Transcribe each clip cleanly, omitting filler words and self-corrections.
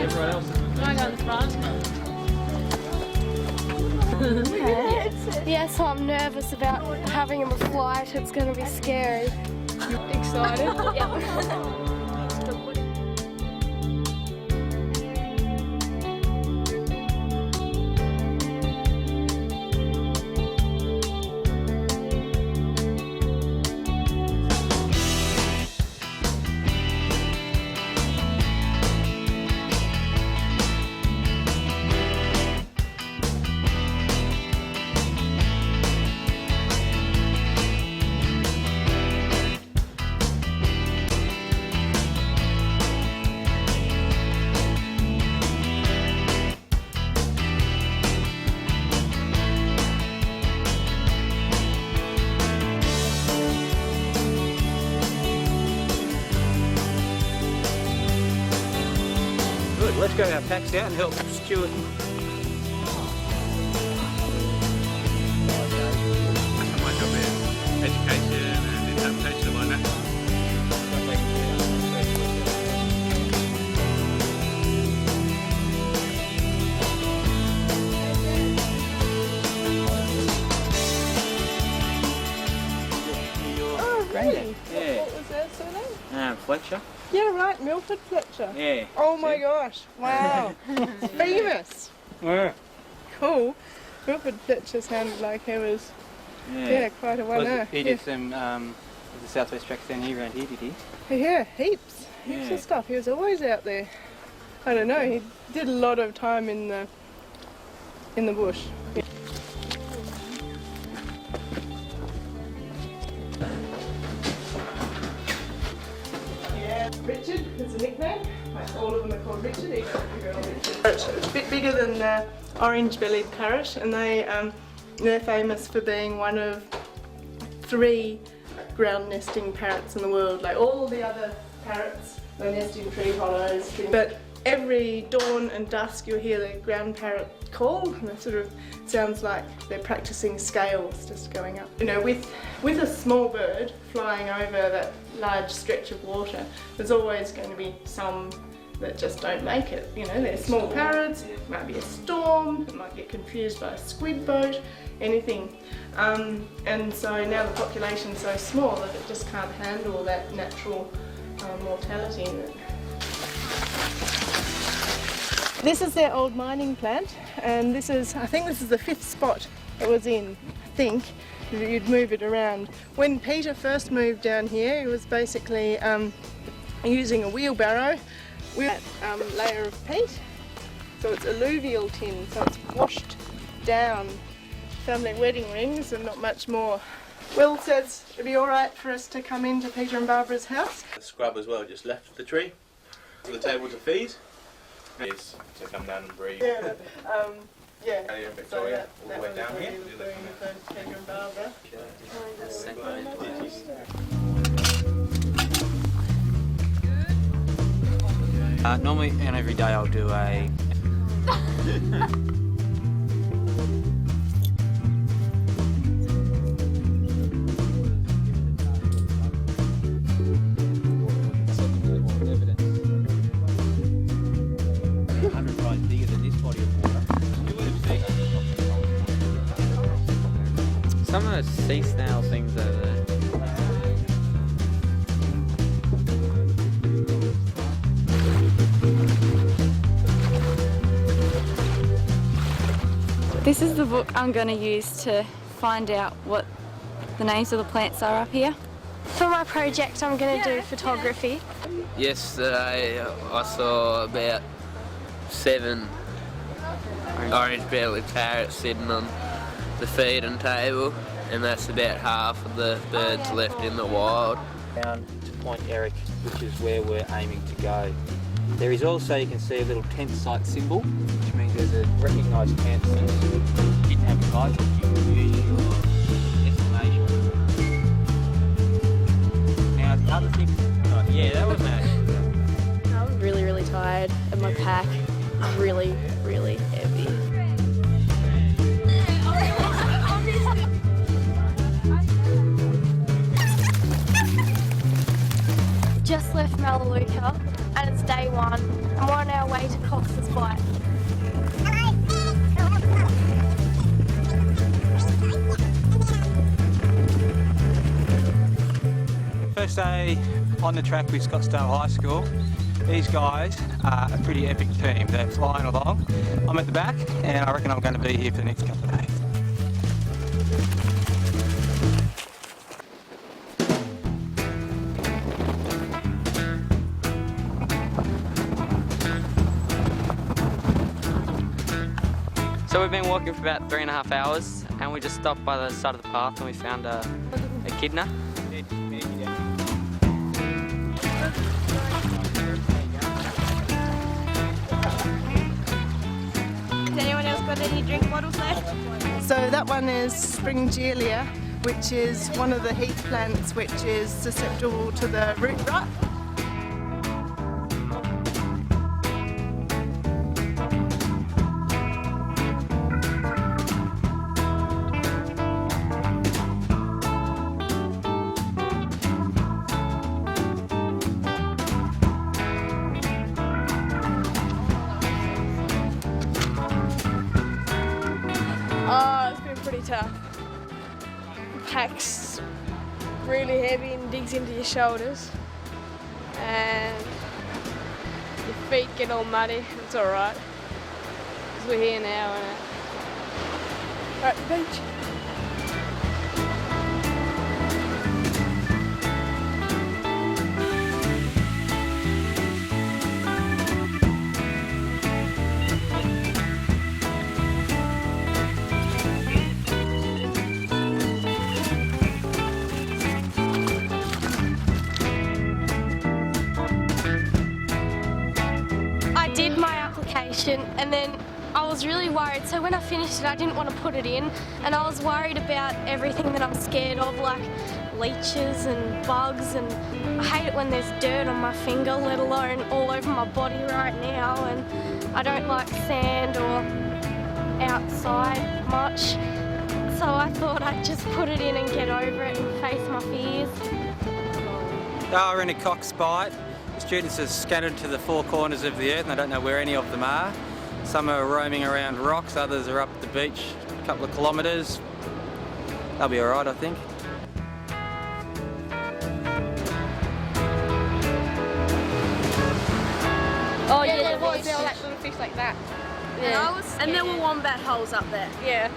everyone else. Can I go in the front? Yeah, so I'm nervous about having him a flight. It's going to be scary. Excited? Yeah. Good, let's get our packs out and help Stuart. That's my job here. Education and interpretation of my natural. Oh, really? Yeah. What was their surname? Fletcher. Yeah, right, Milford Fletcher. Yeah. Oh my gosh, wow. Famous. Yeah. Cool. Milford Fletcher sounded like he was, yeah, quite a winner. He did some the Southwest tracks down here around here, did he? Yeah, heaps of stuff. He was always out there. I don't know, he did a lot of time in the bush. Yeah. Richard is a nickname. Like all of them are called Richard, even girl Richard. It's a bit bigger than the orange-bellied parrot, and they're famous for being one of 3 ground nesting parrots in the world. Like all the other parrots, they nest in tree hollows. But every dawn and dusk you'll hear the ground parrot call, and it sort of sounds like they're practicing scales just going up. You know, with a small bird flying over that large stretch of water, there's always going to be some that just don't make it. You know, they're small parrots, it might be a storm, it might get confused by a squid boat, anything. And so now the population's so small that it just can't handle that natural mortality. This is their old mining plant, and I think this is the 5th spot it was in, I think. You'd move it around. When Peter first moved down here, he was basically using a wheelbarrow with that layer of peat. So it's alluvial tin, so it's washed down. Family wedding rings and not much more. Will says it'd be alright for us to come into Peter and Barbara's house. The scrub as well, just left the tree. To the table to feed. Is to come down and breathe. Yeah, yeah. Area Victoria, So all the way down here. Peter and Barbara. Normally and every day I'll do a... Some of those sea snail things over there. This is the book I'm going to use to find out what the names of the plants are up here. For my project, I'm going to do photography. Yesterday I saw about 7 orange-bellied parrots sitting on the feeding table, and that's about half of the birds left in the wild. Down to Point Eric, which is where we're aiming to go. There is also, you can see, a little tent site symbol, which means there's a recognised camp since you didn't have a guide, you can use your estimation. Now, the other thing, yeah, that was nice. I was really, really tired, and my pack was really, really heavy. just left Melaleuca and it's day 1 and we're on our way to Cox's Bight. First day on the track with Scottsdale High School. These guys are a pretty epic team. They're flying along. I'm at the back and I reckon I'm going to be here for the next couple of days. So we've been walking for about 3.5 hours and we just stopped by the side of the path and we found a echidna. Has anyone else got any drink bottles left? So that one is Springelia, which is one of the heath plants which is susceptible to the root rot. Oh, it's been pretty tough. The pack's really heavy and digs into your shoulders. And your feet get all muddy. It's alright. Because we're here now and we're at the beach. I did my application and then I was really worried, so when I finished it I didn't want to put it in and I was worried about everything that I'm scared of, like leeches and bugs, and I hate it when there's dirt on my finger, let alone all over my body right now, and I don't like sand or outside much, so I thought I'd just put it in and get over it and face my fears. We're in a Cox's Bight. The students are scattered to the 4 corners of the earth and I don't know where any of them are. Some are roaming around rocks, others are up the beach a couple of kilometres. They'll be alright, I think. Oh yeah, there was. There were like little fish like that. Yeah. And there were wombat holes up there. Yeah.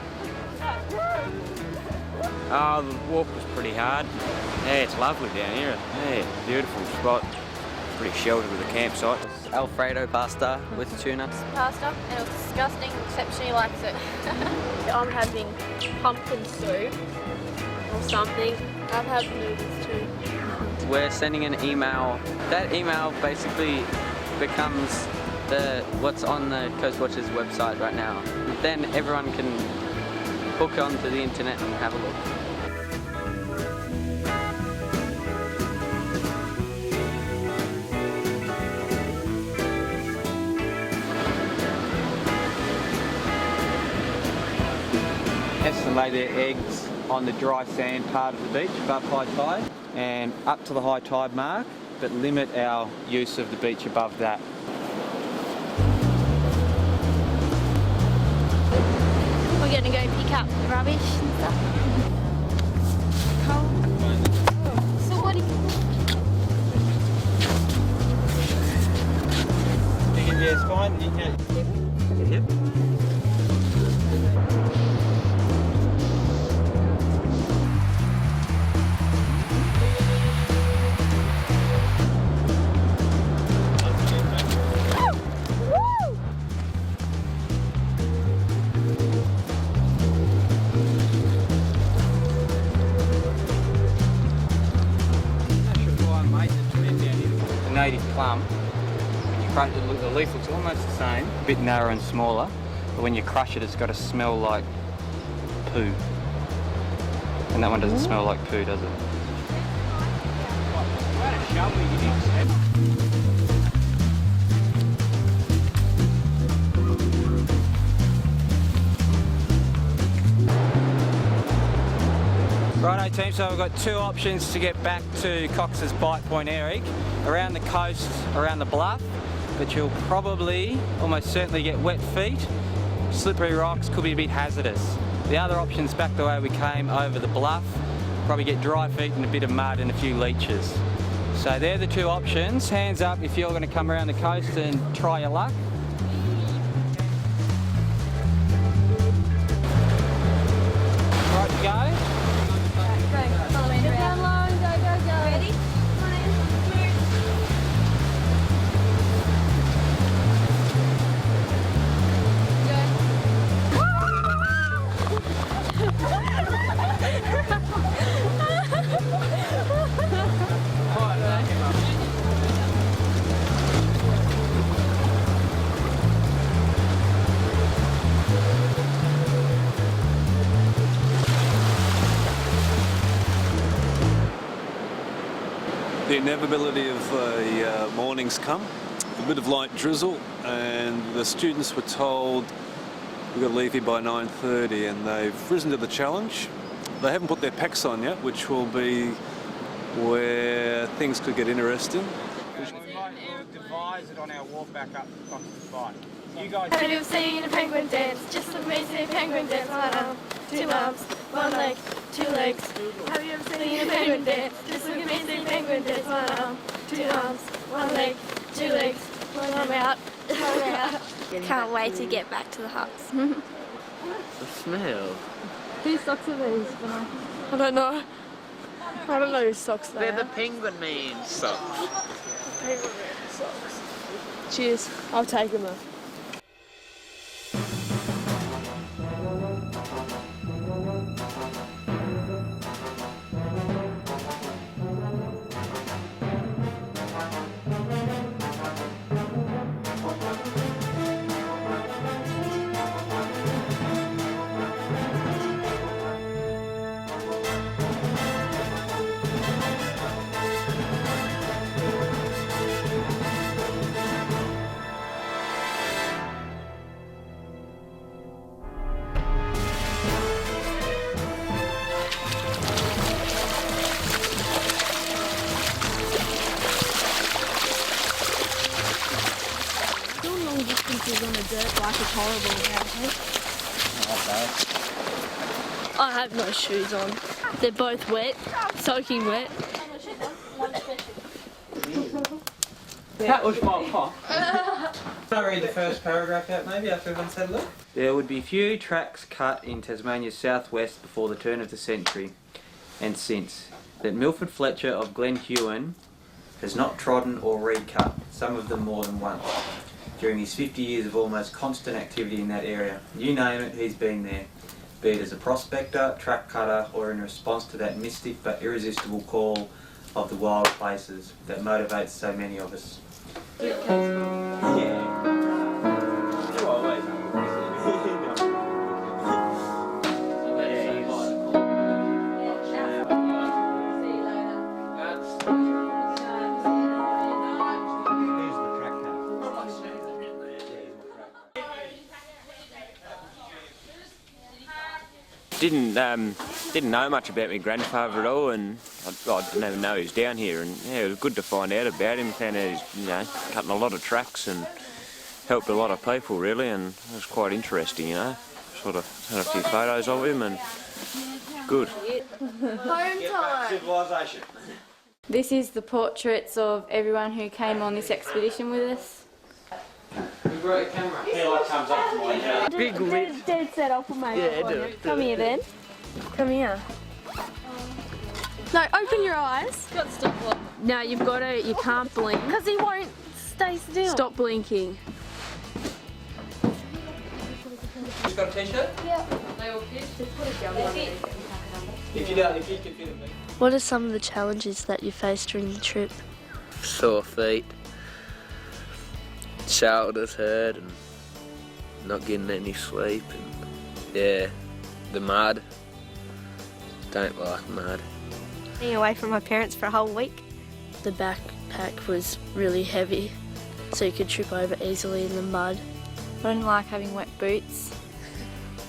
Oh, the walk was pretty hard. Yeah, it's lovely down here. Yeah, beautiful spot. Pretty sheltered with a campsite. Alfredo pasta with tuna. Pasta, and it was disgusting, except she likes it. I'm having pumpkin soup or something. I've had noodles too. We're sending an email. That email basically becomes what's on the Coast Watchers website right now. Then everyone can hook onto the internet and have a look. And lay their eggs on the dry sand part of the beach above high tide and up to the high tide mark, but limit our use of the beach above that. We're going to go pick up the rubbish and stuff. So what do you... Yeah, it's fine. You can... Yep. Native plum, when you crush it, the leaf looks almost the same, a bit narrower and smaller, but when you crush it, it's got a smell like poo. And that one doesn't smell like poo, does it? Righto team. So we've got two options to get back to Cox's Bite Point, Eric. Around the coast, around the bluff, but you'll probably, almost certainly get wet feet. Slippery rocks, could be a bit hazardous. The other option's back the way we came, over the bluff. Probably get dry feet and a bit of mud and a few leeches. So they're the two options. Hands up if you're going to come around the coast and try your luck. Right, go. Follow me down low, go, go, go. Ready? The inevitability of mornings come, a bit of light drizzle, and the students were told we've got to leave here by 9:30, and they've risen to the challenge. They haven't put their packs on yet, which will be where things could get interesting. We might devise it on our walk back up to Cox's Bite. You guys. Have you ever seen a penguin dance? Just look at me, see a penguin dance. One arm, two arms, one leg, two legs. Have you ever seen a penguin dance? Just look at me, see a penguin dance. One arm, two arms, one leg, two legs. One arm out, one out. Can't wait to get back to the huts. The smell. Whose socks are these? I don't know. I don't know whose socks they They're are. the penguin man socks. Penguin man socks. Cheers. I'll take them though. On the dirt like it's horrible. I have no shoes on. They're both wet, soaking wet. That was my pop. Can I read the first paragraph out maybe after everyone's had a look? There would be few tracks cut in Tasmania's southwest before the turn of the century, and since, that Milford Fletcher of Glen Huon has not trodden or recut, some of them more than once, during his 50 years of almost constant activity in that area. You name it, he's been there, be it as a prospector, track cutter, or in response to that mystic but irresistible call of the wild places that motivates so many of us. Didn't know much about my grandfather at all, and I didn't even know he was down here. And yeah, it was good to find out about him. Found out he's cutting a lot of tracks and helped a lot of people really, and it was quite interesting. Sort of had a few photos of him, and good. Home time. Civilization. This is the portraits of everyone who came on this expedition with us. We brought a camera. Hairlight comes up to my head. Big lip. Dead set, I'll put my head on you. Come here then. Come here. No, open your eyes. Got to stop blinking. No, you've got to, you can't blink. Because he won't stay still. Stop blinking. Just got a t-shirt? Yeah. They all fit. If you can fit it, mate. What are some of the challenges that you faced during the trip? Sore feet, shoulders hurt, and not getting any sleep, and yeah, the mud. Don't like mud. Being away from my parents for a whole week. The backpack was really heavy, so you could trip over easily in the mud. I didn't like having wet boots.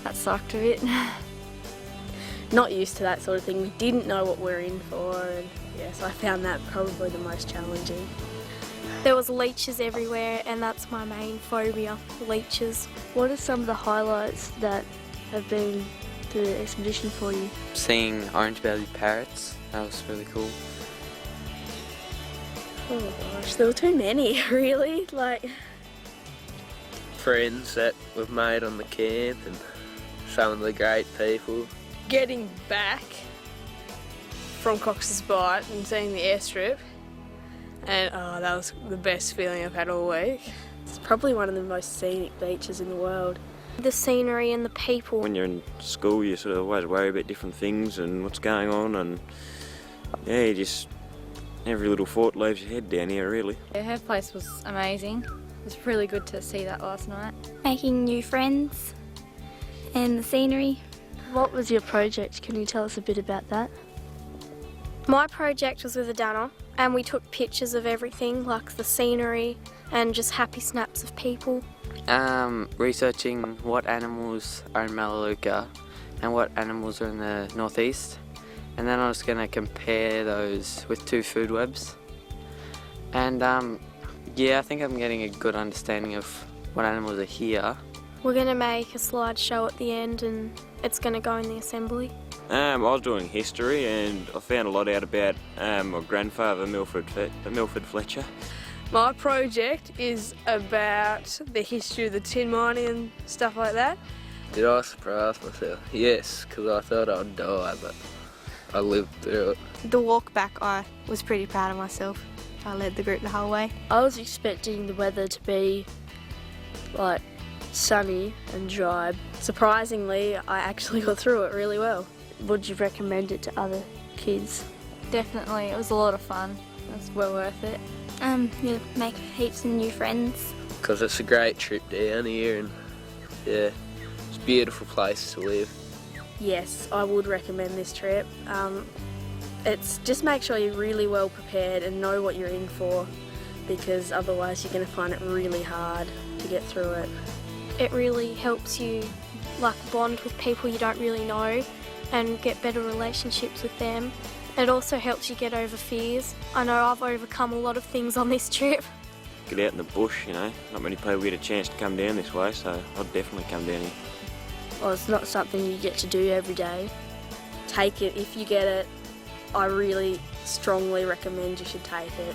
That sucked a bit. not used to that sort of thing. We didn't know what we're in for, and yes, I found that probably the most challenging. There was leeches everywhere, and that's my main phobia, leeches. What are some of the highlights that have been through the expedition for you? Seeing orange-bellied parrots, that was really cool. Oh gosh, there were too many, really. Friends that we've made on the camp and some of the great people. Getting back from Cox's Bight and seeing the airstrip, and that was the best feeling I've had all week. It's probably one of the most scenic beaches in the world. The scenery and the people. When you're in school, you sort of always worry about different things and what's going on, and yeah, you just, every little thought leaves your head down here, really. Yeah, her place was amazing. It was really good to see that last night. Making new friends and the scenery. What was your project? Can you tell us a bit about that? My project was with a Danner, and we took pictures of everything, like the scenery and just happy snaps of people. Researching what animals are in Melaleuca and what animals are in the northeast, and then I was going to compare those with 2 food webs. And yeah, I think I'm getting a good understanding of what animals are here. We're going to make a slideshow at the end, and it's going to go in the assembly. I was doing history, and I found a lot out about my grandfather, Milford Fletcher. My project is about the history of the tin mining and stuff like that. Did I surprise myself? Yes, because I thought I'd die, but I lived through it. The walk back, I was pretty proud of myself. I led the group the whole way. I was expecting the weather to be sunny and dry. Surprisingly, I actually got through it really well. Would you recommend it to other kids? Definitely, it was a lot of fun. It was well worth it. You make heaps of new friends. Because it's a great trip down here, and yeah, it's a beautiful place to live. Yes, I would recommend this trip. It's just make sure you're really well prepared and know what you're in for, because otherwise you're going to find it really hard to get through it. It really helps you bond with people you don't really know and get better relationships with them. It also helps you get over fears. I know I've overcome a lot of things on this trip. Get out in the bush, you know. Not many people get a chance to come down this way, so I'd definitely come down here. Well, it's not something you get to do every day. Take it if you get it. I really strongly recommend you should take it.